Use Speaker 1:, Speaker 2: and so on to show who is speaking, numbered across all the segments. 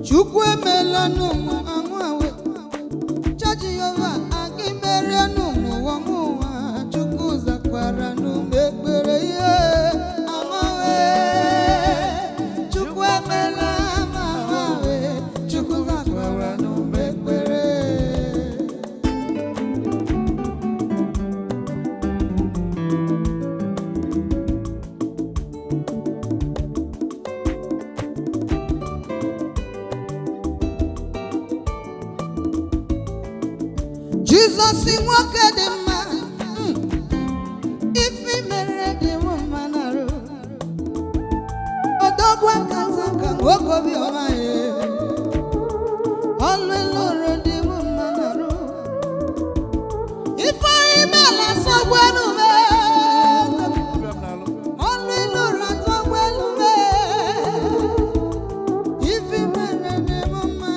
Speaker 1: Chukwu emela n'ụmụ anwawe chaji yova aga mere n'ụwa mụwa Chukwu zakwara n'ụmụ ekpere ihe amawe Chukwu emela amawe Chukwu zakwara n'ụmụ ekpere Jesus in nwoke dị mma ife mere dị mma narụ odogwa kata ka nwoke obi ọma ya ọlụ ịlụrụ dị mma narụ ife anyị mela sọgwenu me ọlụ ịlụrụ atọgwenu me ife mere dị mma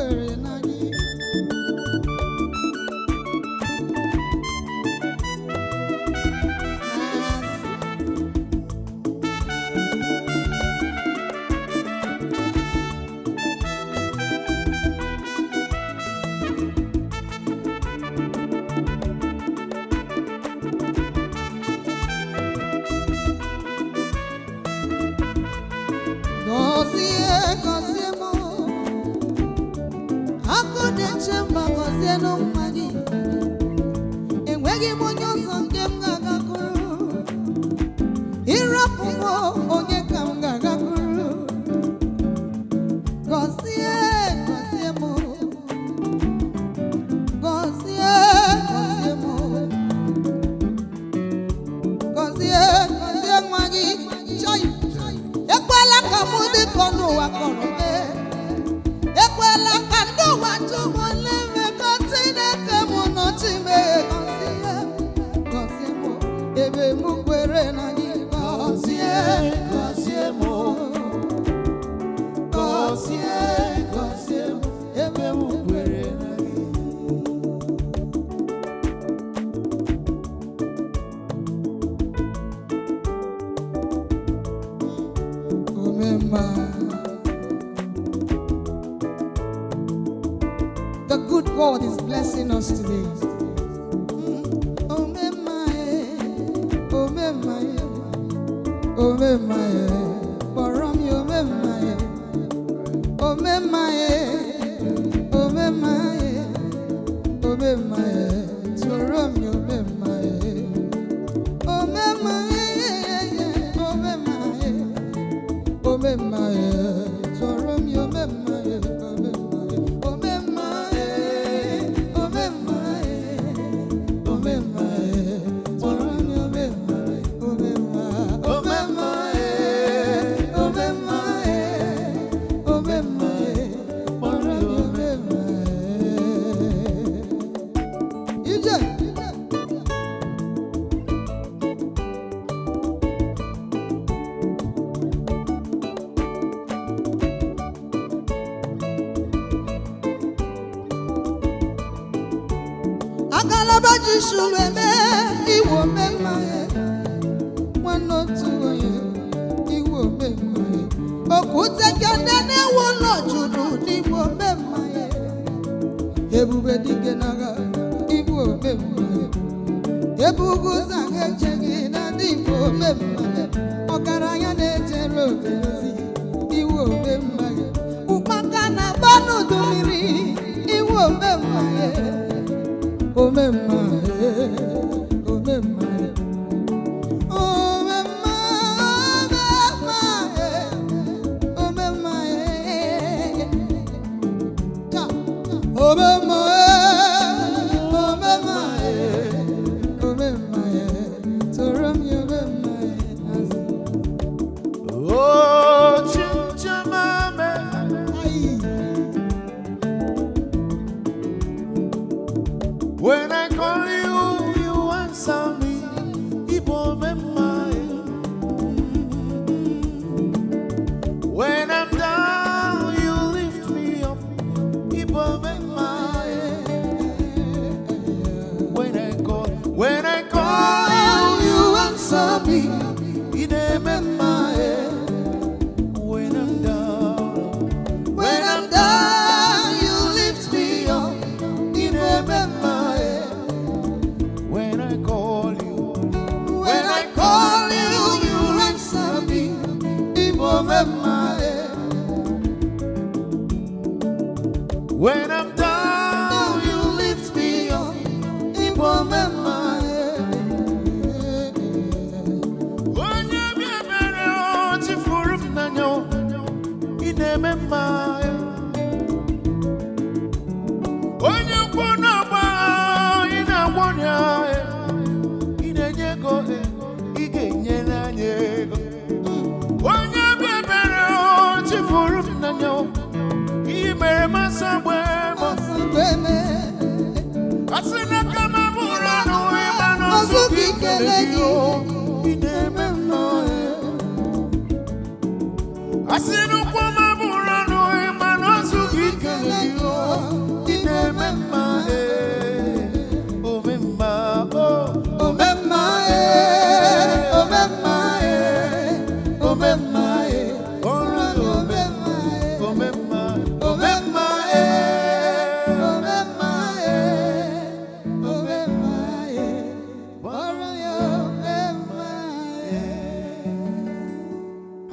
Speaker 1: kwere na gị. The good God is blessing us today. Oh, when I call you, you answer me. When I'm down, you lift me up. When I call you, you answer me. When I'm down, you lift me up. When I call you, you answer me. When I'm down, you lift me up. I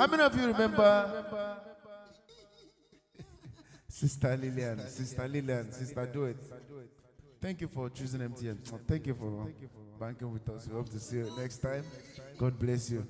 Speaker 2: many of you remember Sister Lillian, Sister Do It? Thank you for choosing MTN. Thank you for banking with us. We hope to see you next time. God bless you.